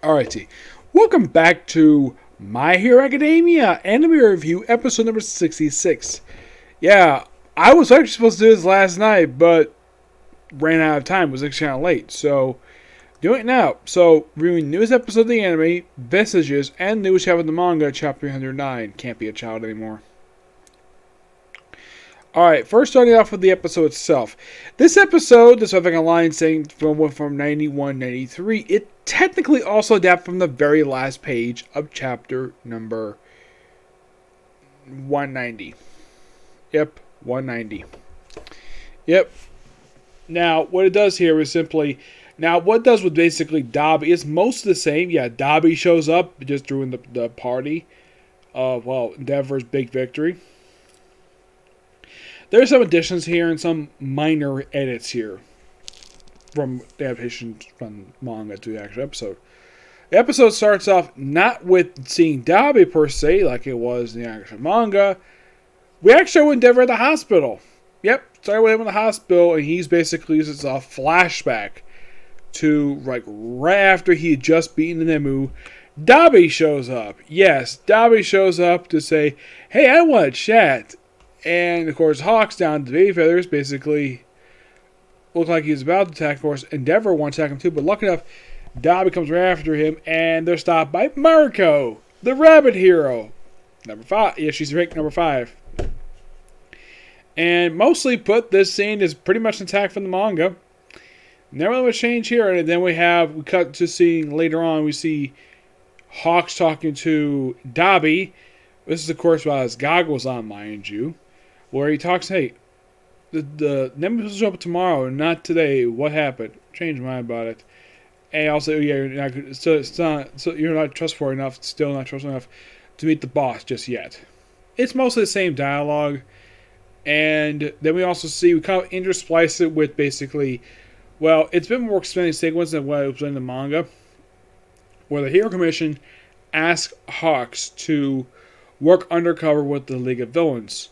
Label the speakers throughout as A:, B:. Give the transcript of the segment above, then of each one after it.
A: Alrighty, welcome back to My Hero Academia Anime Review, episode number 66. Yeah, I was actually supposed to do this last night, but ran out of time. It was actually kind of late, so doing it now. So, reviewing newest episode of the anime, Vestiges, and newest chapter of the manga, chapter 309. Can't be a child anymore. Alright, first starting off with the episode itself. This episode, there's having a line saying from 91-93, it technically also adapted from the very last page of chapter number 190. Yep, 190. Yep. Now, what it does here is simply... Now, what it does with basically Dobby is most of the same. Yeah, Dobby shows up just during the party of, Endeavor's big victory. There's some additions here and some minor edits here from the adaptation from manga to the actual episode. The episode starts off not with seeing Dobby per se, like it was in the actual manga. We actually went Endeavor at the hospital. Yep, started with him in the hospital, and he's basically just a flashback to right after he had just beaten the Nemu. Dobby shows up. Yes, Dobby shows up to say, "Hey, I want to chat." And, of course, Hawks down to Baby Feathers basically look like he's about to attack. Of course, Endeavor wants to attack him too, but lucky enough, Dobby comes right after him, and they're stopped by Mariko, the rabbit hero. Number 5. Yeah, she's ranked number 5. And mostly put, this scene is pretty much an attack from the manga. Never really much change here. And then we cut to seeing later on, we see Hawks talking to Dobby. This is, of course, while his goggles on, mind you. Where he talks, hey, the Nemu will show up tomorrow, not today. What happened? Change my mind about it. And also, yeah, you're not trustworthy enough, still not trustworthy enough to meet the boss just yet. It's mostly the same dialogue. And then we also see, we kind of intersplice it with basically, it's been more extended sequence than what it was in the manga. Where the Hero Commission asks Hawks to work undercover with the League of Villains.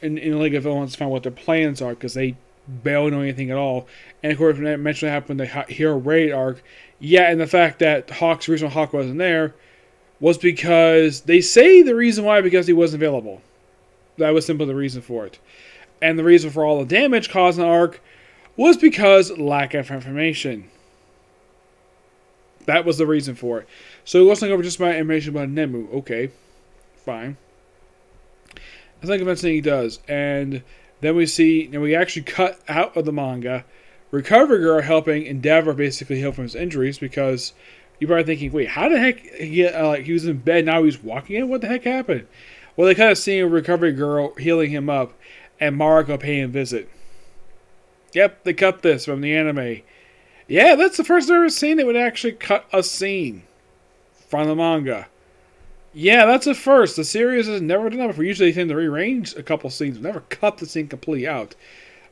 A: In the League of Villains, find what their plans are, because they barely know anything at all. And of course, when that mentioned happened in the Hero Raid arc, and the fact that the reason Hawk wasn't there was because they say the reason why because he wasn't available. That was simply the reason for it. And the reason for all the damage caused in the arc was because lack of information. That was the reason for it. So it wasn't over just about information about Nemu. Okay, fine. I think eventually he does. And then we actually cut out of the manga Recovery Girl helping Endeavor basically heal from his injuries, because you're probably thinking, wait, how the heck he was in bed, now he's walking in? What the heck happened? Well, they kind of see Recovery Girl healing him up and Mariko paying a visit. Yep, they cut this from the anime. Yeah, that's the first I've ever seen they would actually cut a scene from the manga. Yeah, that's a first. The series has never done that before. Usually they tend to rearrange a couple scenes, never cut the scene completely out.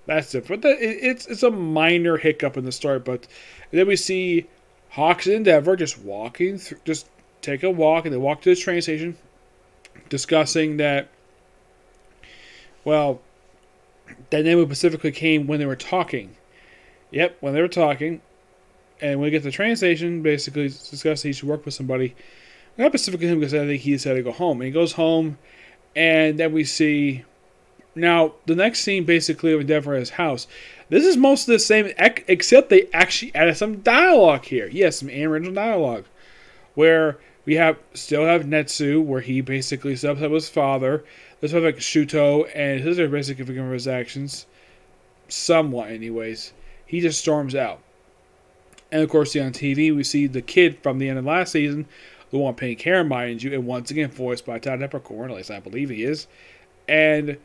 A: That's it. But it's a minor hiccup in the story. But then we see Hawks and Endeavor just walking through, just take a walk, and they walk to the train station, discussing that, that Nemu specifically came when they were talking. Yep, when they were talking. And when we get to the train station, basically discussing he should work with somebody. Not specifically him, because I think he decided to go home. And he goes home, and then we see... Now, the next scene, basically, of Endeavor at his house. This is mostly the same, except they actually added some dialogue here. Yes, some original dialogue. Where we still have Netsu, where he basically steps up with his father. There's like Shuto, and his sister basically forgiven for his actions. Somewhat, anyways. He just storms out. And, of course, on TV, we see the kid from the end of last season, the one paying care, mind you, and once again voiced by Todd Eppercorn, at least I believe he is. And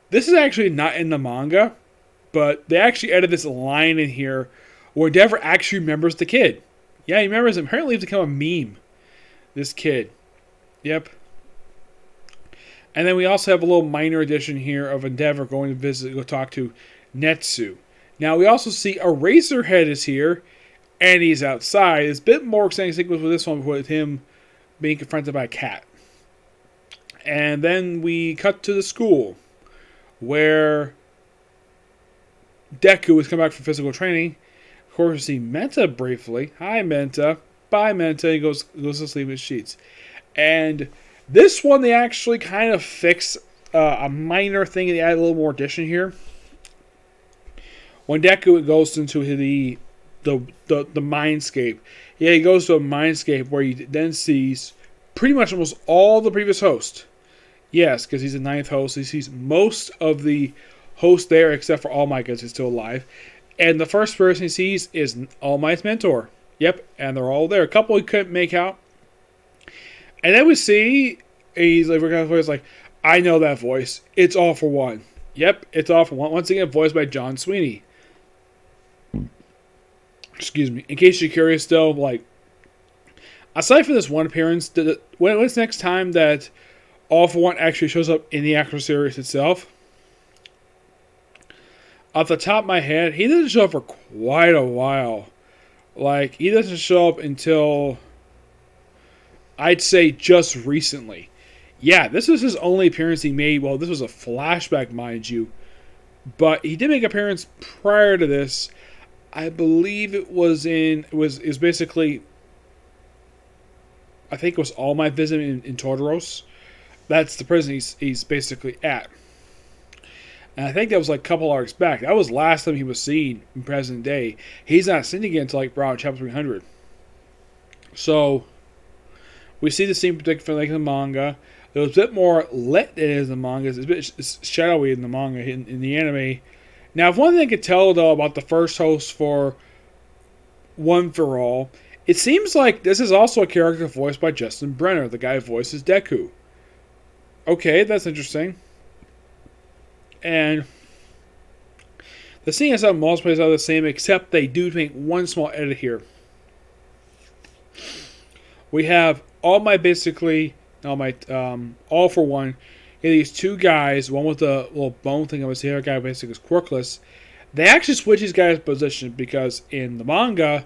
A: this is actually not in the manga, but they actually added this line in here where Endeavor actually remembers the kid. Yeah, he remembers him. Apparently he's become a meme, this kid. Yep. And then we also have a little minor addition here of Endeavor going to go talk to Netsu. Now we also see Eraserhead is here, and he's outside. It's a bit more exciting sequence with this one with him being confronted by a cat. And then we cut to the school, where Deku has come back from physical training. Of course, we see Menta briefly. Hi, Menta. bye, man, until he goes to sleep in his sheets. And this one, they actually kind of fix a minor thing. They add a little more addition here. When Deku goes into the mindscape, yeah, he goes to a mindscape where he then sees pretty much almost all the previous hosts. Yes, because he's the ninth host. He sees most of the hosts there, except for All Might, because he's still alive. And the first person he sees is All Might's mentor. Yep, and they're all there. A couple he couldn't make out. And then we see, he's like, I know that voice. It's All For One. Yep, it's All For One. Once again, voiced by John Sweeney. Excuse me. In case you're curious, though, like, aside from this one appearance, when's the next time that All For One actually shows up in the actual series itself? Off the top of my head, he doesn't show up for quite a while. Like, he doesn't show up until, I'd say, just recently. Yeah, this was his only appearance he made. Well, this was a flashback, mind you. But he did make an appearance prior to this. I believe it was basically, I think it was All Might visit in Tartaros. That's the prison he's basically at. And I think that was like a couple arcs back. That was the last time he was seen in present day. He's not seen again until like around chapter 300. So, we see the scene particularly like in the manga. It was a bit more lit than it is in the manga. It's a bit shadowy in the manga. In the anime. Now, if one thing I could tell, though, about the first host for One For All, it seems like this is also a character voiced by Justin Brenner, the guy who voices Deku. Okay, that's interesting. And the scene itself, most places are the same, except they do make one small edit here. We have All For One. These two guys, one with the little bone thing, the other guy basically is quirkless. They actually switch these guys' position because in the manga,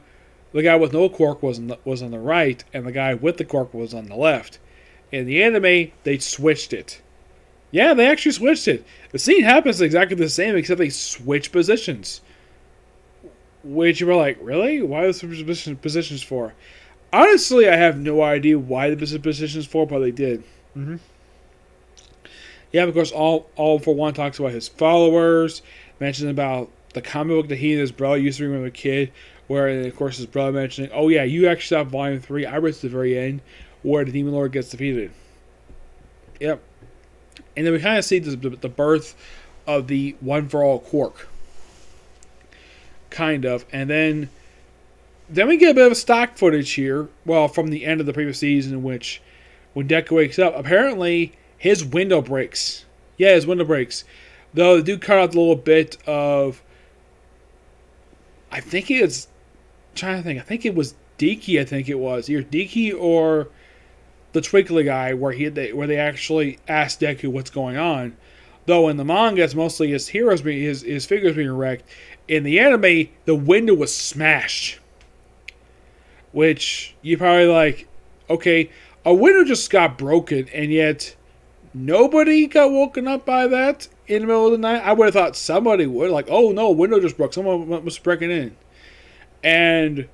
A: the guy with no quirk was on the right, and the guy with the quirk was on the left. In the anime, they switched it. Yeah, they actually switched it. The scene happens exactly the same, except they switch positions. Which you were like, really? Why are switch positions for? Honestly, I have no idea why they switched positions for, but they did. Mm-hmm. Yeah, of course, All For One talks about his followers, mentions about the comic book that he and his brother used to read when they were a kid, where, of course, his brother mentioning, oh yeah, you actually saw Volume 3, I read to the very end, where the Demon Lord gets defeated. Yep. And then we kind of see the birth of the One For All quirk. Kind of. And then we get a bit of a stock footage here, well, from the end of the previous season, in which, when Deku wakes up, apparently his window breaks. Yeah, his window breaks. Though they do cut out a little bit of, I think it was Diki, either Diki or the Twinkly guy, where they actually asked Deku what's going on. Though in the manga, it's mostly his figures being wrecked. In the anime, the window was smashed. Which, you probably like, okay, a window just got broken, and yet nobody got woken up by that in the middle of the night. I would have thought somebody would. Like, oh no, a window just broke. Someone was breaking in. And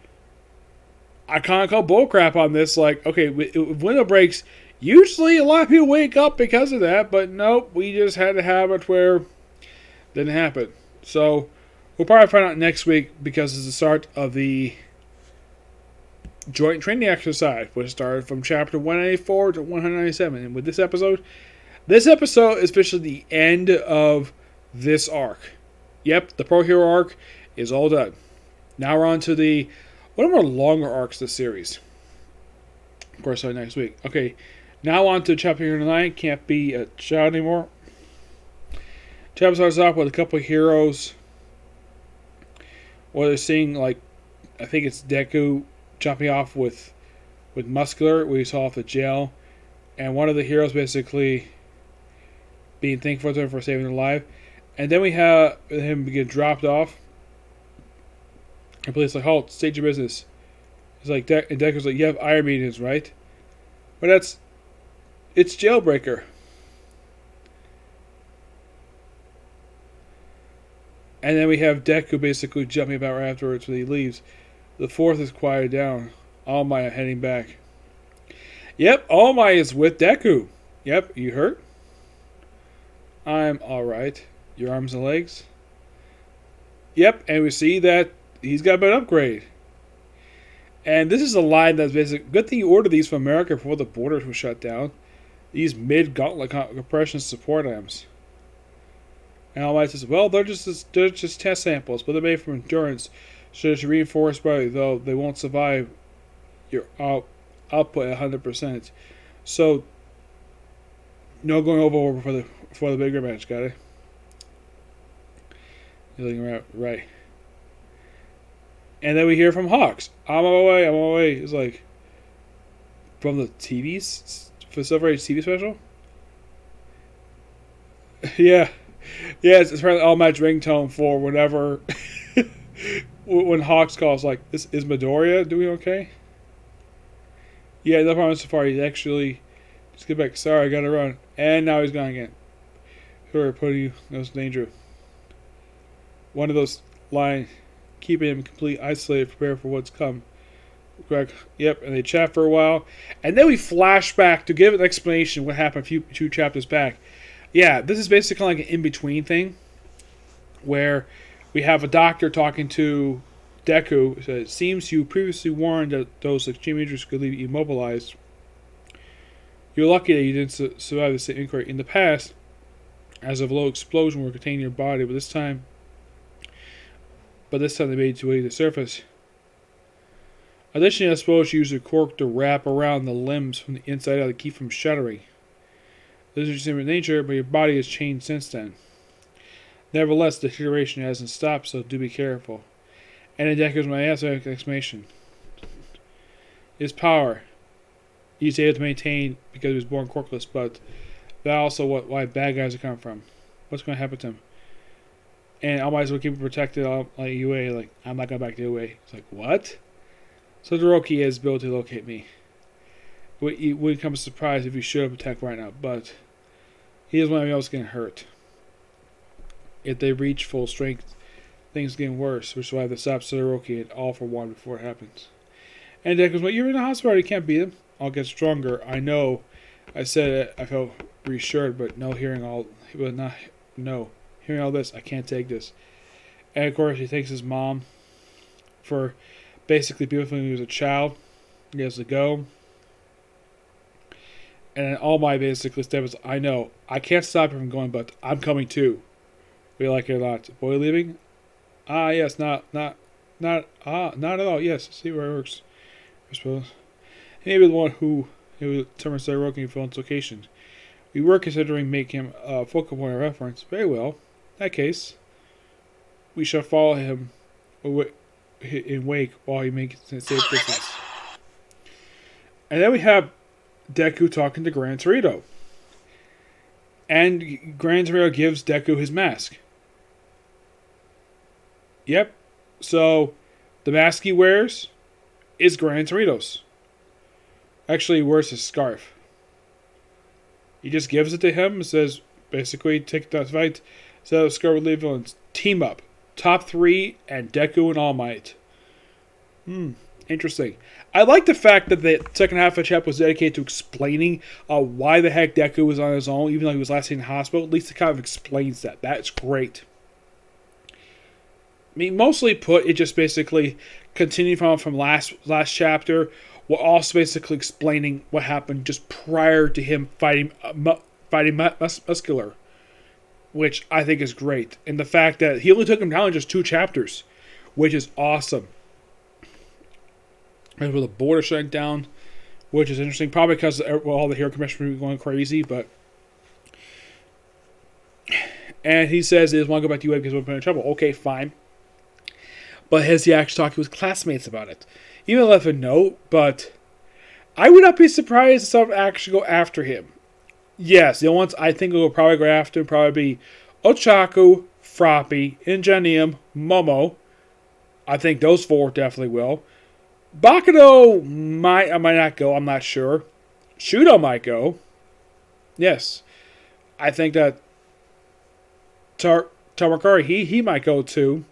A: I kind of call bullcrap on this. Like, okay, if window breaks, usually a lot of people wake up because of that. But nope, we just had a habit where it didn't happen. So, we'll probably find out next week, because it's the start of the joint training exercise, which started from chapter 194 to 197. And with this episode is officially the end of this arc. Yep, the Pro Hero arc is all done. Now we're on to the one of our longer arcs of the series. Of course, next week. Okay, now on to chapter 9. Can't be a child anymore. Chapter starts off with a couple of heroes where they're seeing, like, I think it's Deku jumping off with Muscular, we saw off the jail, and one of the heroes basically being thankful to him for saving their life. And then we have him get dropped off, and police like, halt, state your business. He's like, and Deku's like, you have iron meetings, right? But it's Jailbreaker. And then we have Deku basically jumping about right afterwards when he leaves. The fourth is quieted down. All Might heading back. Yep, All Might is with Deku. Yep, you hurt? I'm alright. Your arms and legs? Yep, and we see that he's got an upgrade. And this is a line that's basic. Good thing you ordered these from America before the borders were shut down. These mid-gauntlet compression support items. And All Might says, well, they're just test samples, but they're made from endurance. So it's reinforced by, though they won't survive your output at 100%. So, no going over for the bigger match, got it? You're looking right. And then we hear from Hawks. I'm on my way. It's like, from the TVs? For the Silver Age TV special? Yeah. Yeah, it's probably All Might's ringtone for whenever, when Hawks calls, like, is Midoriya doing okay? Yeah, no problem, Safari. Actually, just get back. Sorry, I gotta run. And now he's gone again. Who are putting you in danger? One of those lines, keeping him completely isolated, prepare for what's come. Greg, yep, and they chat for a while. And then we flash back to give an explanation of what happened a few chapters back. Yeah, this is basically like an in-between thing, where we have a doctor talking to Deku. Says, it seems you previously warned that those extreme injuries could leave you immobilized. You're lucky that you didn't survive this inquiry. In the past, as a low explosion will contain your body, but this time they made your way to the surface. Additionally, I suppose you use a cork to wrap around the limbs from the inside out to keep from shuddering. This is your nature, but your body has changed since then. Nevertheless, the deterioration hasn't stopped, so do be careful. And in Deku's my exclamation. His power, he's able to maintain because he was born corkless, but that's also why bad guys are coming from. What's going to happen to him? And I might as well keep him protected like UA. Like, I'm not going back to UA. It's like, what? So Todoroki has ability to locate me. It wouldn't come as a surprise if he should have attacked right now, but he doesn't want anyone else getting hurt. If they reach full strength, things are getting worse, which is why they stop Todoroki and all for one before it happens. And Deku's like, you're in the hospital, you can't beat him. I'll get stronger. I know. I said it, I felt reassured, but hearing all this, I can't take this. And of course, he thanks his mom for basically beautiful when he was a child. He has to go. And then All Might basically steps, I know. I can't stop him from going, but I'm coming too. We like it a lot. Boy leaving? Yes, not at all. Yes, see where it works. I suppose. Maybe the one who determines their working for its location. We were considering making him a focal point of reference. Very well. In that case, we shall follow him in wake while he makes it safe distance. And then we have Deku talking to Gran Torino. And Gran Torino gives Deku his mask. Yep. So, the mask he wears is Gran Torino's. Actually, he wears his scarf. He just gives it to him and says, basically, take that fight. So, Scarlet Leaf villains team up. Top 3 and Deku and All Might. Interesting. I like the fact that the second half of the chapter was dedicated to explaining why the heck Deku was on his own, even though he was last seen in the hospital. At least it kind of explains that. That's great. I mean, mostly put, it just basically continued from last chapter, while also basically explaining what happened just prior to him fighting Muscular, which I think is great. And the fact that he only took him down in just 2 chapters, which is awesome. And with the border shutting down, which is interesting, probably because all the hero commissioners were going crazy, but... And he says he doesn't want to go back to UA because we're in trouble. Okay, fine. But has he actually talked to his classmates about it? He even left a note, but I would not be surprised if someone actually go after him. Yes, the only ones I think will probably go after him probably be Ochaku, Froppy, Ingenium, Momo. I think those 4 definitely will. Bakudo might not go, I'm not sure. Shudo might go. Yes. I think that Tamakari, he might go too.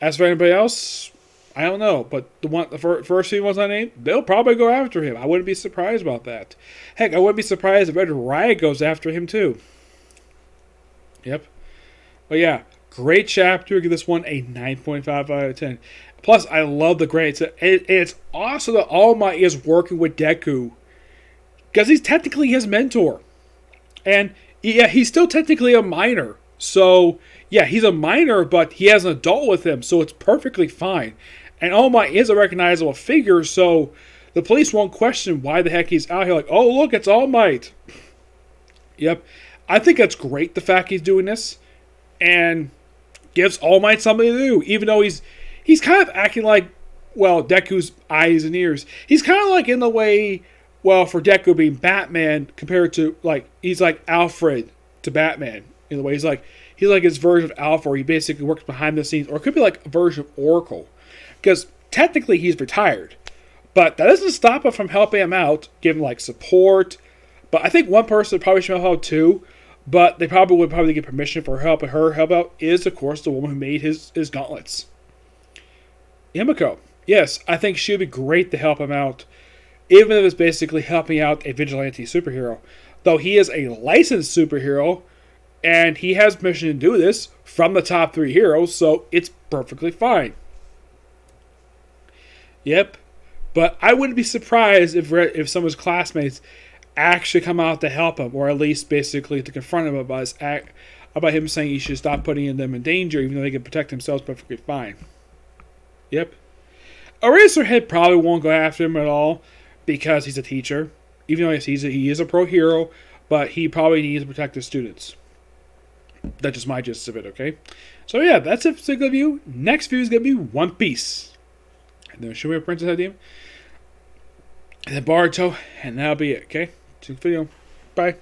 A: As for anybody else, I don't know, but the first few ones I named, they'll probably go after him. I wouldn't be surprised about that. Heck, I wouldn't be surprised if Red Riot goes after him too. Yep. But yeah, great chapter. Give this one a 9.5 out of 10. Plus, I love the grades. It's awesome that All Might is working with Deku, because he's technically his mentor. And yeah, he's still technically a minor. So, yeah, he's a minor, but he has an adult with him, so it's perfectly fine. And All Might is a recognizable figure, so the police won't question why the heck he's out here like, oh, look, it's All Might. Yep. I think that's great, the fact he's doing this. And gives All Might something to do, even though he's kind of acting like, well, Deku's eyes and ears. He's kind of like in the way, well, for Deku being Batman compared to, like, he's like Alfred to Batman. In the way he's like his version of Alpha, where he basically works behind the scenes, or it could be like a version of Oracle, because technically he's retired, but that doesn't stop him from helping him out, giving like support. But I think one person probably should help out too, but they probably would get permission for her help. And her help out is, of course, the woman who made his gauntlets, Himiko. Yes, I think she would be great to help him out, even if it's basically helping out a vigilante superhero. Though he is a licensed superhero, and he has permission to do this from the top 3 heroes, so it's perfectly fine. Yep. But I wouldn't be surprised if some of his classmates actually come out to help him, or at least basically to confront him about him saying he should stop putting them in danger, even though they can protect themselves perfectly fine. Yep. Eraserhead probably won't go after him at all, because he's a teacher. Even though he is a pro hero, but he probably needs to protect his students. That's just my gist of it, okay? So yeah, that's it for the particular view. Next view is going to be One Piece. And then show me a Princess Idea. And then Boruto, and that'll be it, okay? See you video. Bye.